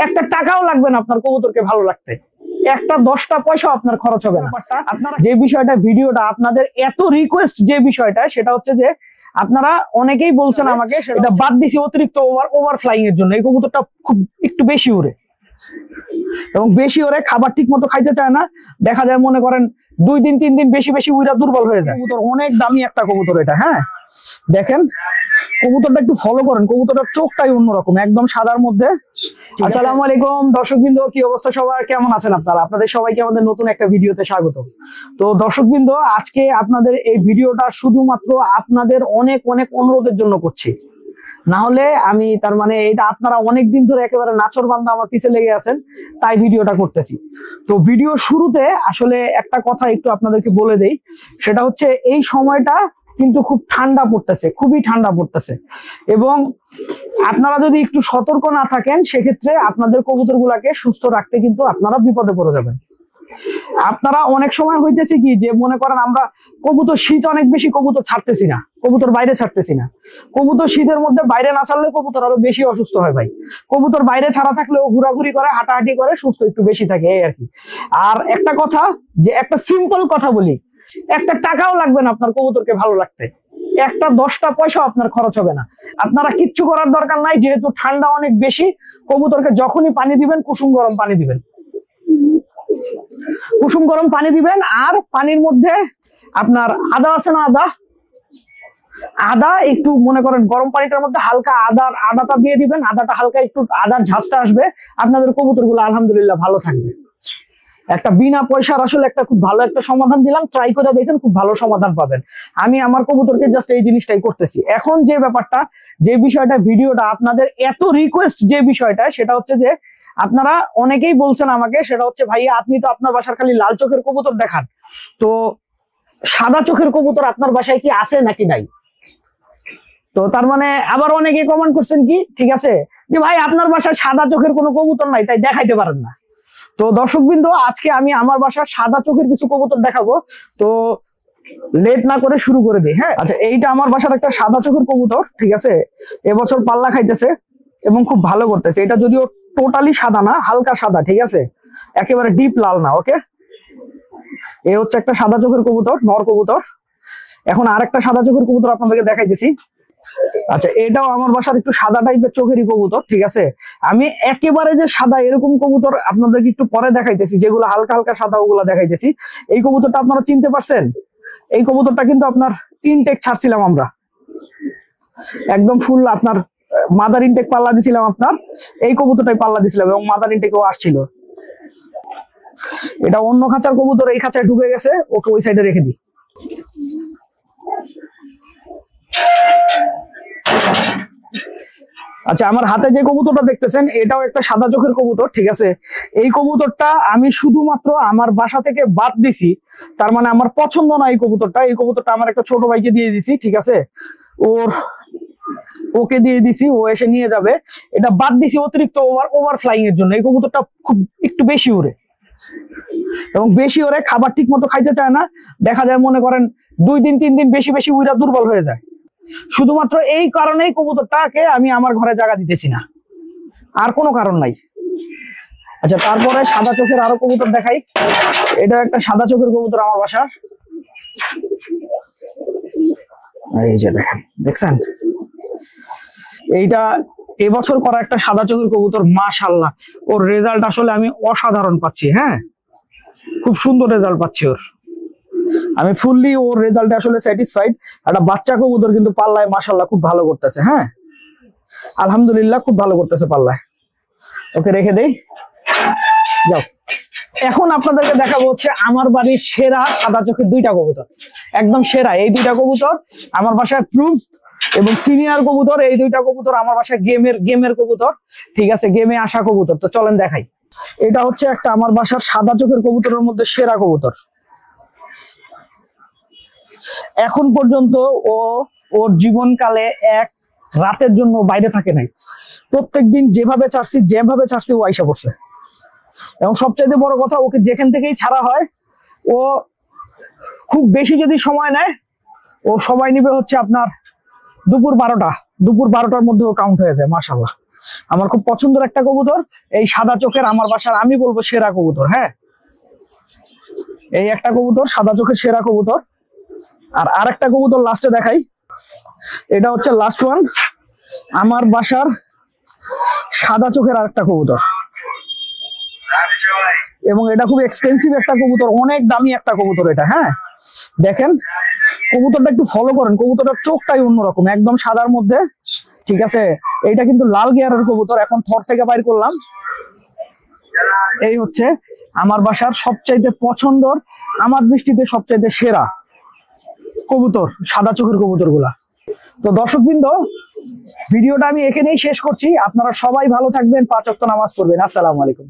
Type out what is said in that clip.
একটা টাকাও লাগবে না আপনার কবুতরকে ভালো রাখতে, একটা 10টা পয়সা আপনার খরচ হবে না। আপনারা যে বিষয়টা ভিডিওটা আপনাদের এত রিকোয়েস্ট যে বিষয়টা সেটা হচ্ছে যে আপনারা অনেকেই বলছেন আমাকে সেটা বাদ দিছি অতিরিক্ত ওভার ফ্লাইং এর জন্য। এই কবুতরটা খুব একটু বেশি উড়ে এবং বেশি ওরে খাবার ঠিক মতো খাইতে চায় না, দেখা যায় মনে করেন 2 দিন 3 দিন বেশি বেশি উইরা দুর্বল হয়ে যায়। কবুতর অনেক দামি একটা কবুতর এটা। হ্যাঁ দেখেন কবুতরটা একটু ফলো করেন, কবুতরটার চোখটাই অন্যরকম, একদম সাদার মধ্যে। আসসালামু আলাইকুম দর্শকবৃন্দ, কি অবস্থা সবার, কেমন আছেন আপনারা? আপনাদের সবাইকে আমাদের নতুন একটা ভিডিওতে স্বাগত। তো দর্শকবৃন্দ, আজকে আপনাদের এই ভিডিওটা শুধুমাত্র আপনাদের অনেক অনেক অনুরোধের জন্য করছি, না হলে আমি তার মানে এটা আপনারা অনেক দিন ধরে একেবারে নাচর বান্দা আমার পিছে লেগে আছেন, তাই ভিডিওটা করতেছি। তো ভিডিও শুরুতে আসলে একটা কথা একটু আপনাদেরকে বলে দেই, সেটা হচ্ছে এই সময়টা কিন্তু খুব ঠান্ডা পড়তেছে, খুবই ঠান্ডা পড়তেছে, এবং আপনারা যদি একটু সতর্ক না থাকেন সেক্ষেত্রে আপনাদের কবুতর গুলাকে সুস্থ রাখতে কিন্তু আপনারা বিপদে পড়ে যাবেন। আপনারা অনেক সময় হইতেছে কি যে মনে করেন আমরা কবুতর শীত অনেক বেশি, কবুতর ছাড়তেছি না, কবুতর বাইরে ছাড়তেছি না। কবুতর শীতের মধ্যে বাইরে না ছাড়লে কবুতর আরো বেশি অসুস্থ হয় ভাই। কবুতর বাইরে ছাড়া থাকলেও ঘোরাঘুরি করে, হাঁটাহাঁটি করে, সুস্থ একটু বেশি থাকে, এই আর কি। আর একটা কথা, যে একটা সিম্পল কথা বলি, একটা টাকাও লাগবে না আপনার কবুতরকে ভালো রাখতে, একটা 10টা পয়সা আপনার খরচ হবে না। আপনারা কিচ্ছু করার দরকার নাই, যেহেতু ঠান্ডা অনেক বেশি। কবুতরকে যখনই পানি দিবেন কুসুম গরম পানি দিবেন, কুসুম গরম পানি দিবেন। আর পানির মধ্যে আপনার আদা আছে না, আদা একটু মনে করেন গরম পানিটার মধ্যে হালকা আদাটা দিয়ে দিবেন। আদাটা হালকা একটু আদার ঝাঁজটা আসবে, আপনাদের কবুতর গুলো আলহামদুলিল্লাহ ভালো থাকবে। একটা বিনা পয়সার আসলে একটা খুব ভালো একটা সমাধান দিলাম, ট্রাই করে দেখেন, খুব ভালো সমাধান পাবেন। আমি আমার কবুতরকে জাস্ট এই জিনিসটাই করতেছি। এখন যে ব্যাপারটা, যে বিষয়টা ভিডিওটা আপনাদের এত রিকোয়েস্ট যে বিষয়টা, সেটা হচ্ছে যে আপনারা অনেকেই বলছেন আমাকে, সেটা হচ্ছে ভাইয়া আপনি তো আপনার বাসার খালি লাল চোখের কবুতর দেখান, তো সাদা চোখের কবুতর আপনার বাসায় কি আছে নাকি নাই? তো তার মানে আবার অনেকে কমেন্ট করছেন কি, ঠিক আছে, যে ভাই আপনার বাসায় সাদা চোখের কোনো কবুতর নাই, তাই দেখাইতে পারেন না। তো দর্শকবৃন্দ, আজকে আমি আমার বাসার সাদা চোখের কিছু কবুতর দেখাবো। তো লেট না করে শুরু করে দিই। হ্যাঁ আচ্ছা, এইটা আমার বাসার একটা সাদা চোখের কবুতর, ঠিক আছে। এবছর পাল্লা খাইতেছে এবং খুব ভালো করতেছে। এটা যদিও টোটালি সাদা না, হালকা সাদা, ঠিক আছে, একেবারে ডিপ লাল না। ওকে, এই হচ্ছে একটা সাদা চোখের কবুতর, নর কবুতর। এখন আরেকটা সাদা চোখের কবুতর আপনাদেরকে দেখাইতেছি। আচ্ছা, এটাও আমার বাসার একটু সাদা টাইপের চোখেরই কবুতর, ঠিক আছে। আমি একেবারে যে সাদা এরকম কবুতর আপনাদেরকে একটু পরে দেখাইতেছি, যেগুলো হালকা হালকা সাদা ওগুলা দেখাইতেছি। এই কবুতরটা আপনারা চিনতে পারছেন? এই কবুতরটা কিন্তু আপনার ইনটেক ছাড়ছিলাম আমরা, একদম ফুল আপনার মাদার ইনটেক পাল্লা দিছিলাম আপনার। এই কবুতরটাই পাল্লা দিছিলাম এবং মাদার ইনটেকও আসছিল। এটা অন্য খাঁচার কবুতর, এই খাঁচায় ঢুকে গেছে, ওকে ওই সাইডে রেখে দিই। আচ্ছা, আমার হাতে যে কবুতরটা দেখতেছেন এটাও একটা সাদা চোখের কবুতর, ঠিক আছে। এই কবুতরটা আমি শুধুমাত্র আমার বাসা থেকে বাদ দিছি, তার মানে আমার পছন্দ না এই কবুতরটা। এই কবুতরটা আমার একটা ছোট ভাইকে দিয়ে দিছি, ঠিক আছে, ওকে দিয়ে দিছি, ও এসে নিয়ে যাবে। এটা বাদ দিছি অতিরিক্ত ওভার ফ্লাইং এর জন্য। এই কবুতরটা খুব একটু বেশি উড়ে এবং বেশি ওরে খাবার ঠিক মতো খাইতে চায় না, দেখা যায় মনে করেন 2 দিন 3 দিন বেশি বেশি উইরা দুর্বল হয়ে যায়। শুধুমাত্র এই কারণেই কবুতরটাকে আমি আমার ঘরে জায়গা দিতেছি না, আর কোনো কারণ নাই। আচ্ছা, তারপরে সাদা চোখের আরো কবুতর দেখাই। এটা একটা সাদা চোখের কবুতর আমার বাসার, এই যে দেখেন, দেখছেন, এইটা এবছর করা একটা সাদা চোখের কবুতর। মাশাআল্লাহ, ওর রেজাল্ট আসলে আমি অসাধারণ পাচ্ছি। হ্যাঁ, খুব সুন্দর রেজাল্ট পাচ্ছি ওর, আমি ফুললি ওর রেজাল্টে আসলে স্যাটিসফাইড। একটা বাচ্চা কবুতর কিন্তু পাল্লায় মাশাআল্লাহ খুব ভালো করতেছে। হ্যাঁ আলহামদুলিল্লাহ, খুব ভালো করতেছে পাল্লায়। ওকে রেখে দেই, যাও। এখন আপনাদেরকে দেখাবো হচ্ছে আমার বাড়ির সেরা সাদা চোখের 2টা কবুতর, একদম সেরা। এই 2টা কবুতর আমার বাসায় প্রুফ এবং সিনিয়র কবুতর। এই 2টা কবুতর আমার বাসায় গেমের কবুতর, ঠিক আছে, গেমে আসা কবুতর। তো চলেন দেখাই। এটা হচ্ছে একটা আমার বাসার সাদা চোখের কবুতরের মধ্যে সেরা কবুতর। এখন পর্যন্ত ওর জীবনকালে এক রাতের জন্য বাইরে থাকে নাই। প্রত্যেকদিন যেভাবে ছাড়ছি ও আইসা পড়ছে। এবং সবচাইতে বড় কথা, ওকে যেখান থেকেই ছাড়া হয়, ও খুব বেশি যদি সময় নেয়, ও সময় নিবে হচ্ছে আপনার দুপুর 12টার মধ্যে ও কাউন্ট হয়ে যায়। মাশাআল্লাহ, আমার খুব পছন্দের একটা কবুতর, এই সাদা চোখের, আমার বাসার আমি বলবো সেরা কবুতর। হ্যাঁ, এই একটা কবুতর সাদা চোখের সেরা কবুতর। আর আরেকটা কবুতর লাস্টে দেখাই, এটা হচ্ছে লাস্ট ওয়ান, আমার বাসার সাদা চোখের আরেকটা কবুতর, এবং এটা খুব এক্সপেন্সিভ একটা কবুতর, অনেক দামি একটা কবুতর এটা। হ্যাঁ, দেখেন কবুতরটা একটু ফলো করেন, কবুতরটার চোখটাই অন্যরকম, একদম সাদার মধ্যে। ঠিক আছে, এইটা কিন্তু লাল গিয়ারের কবুতর, এখন থর থেকে বাইর করলাম। এই হচ্ছে আমার বাসার সবচাইতে পছন্দর, আমার দৃষ্টিতে সবচাইতে সেরা কবুতর, সাদা চোখের কবুতর গুলা। তো দর্শকবৃন্দ, ভিডিওটা আমি এখানেই শেষ করছি। আপনারা সবাই ভালো থাকবেন, 5 ওয়াক্ত নামাজ পড়বেন। আসসালামু আলাইকুম।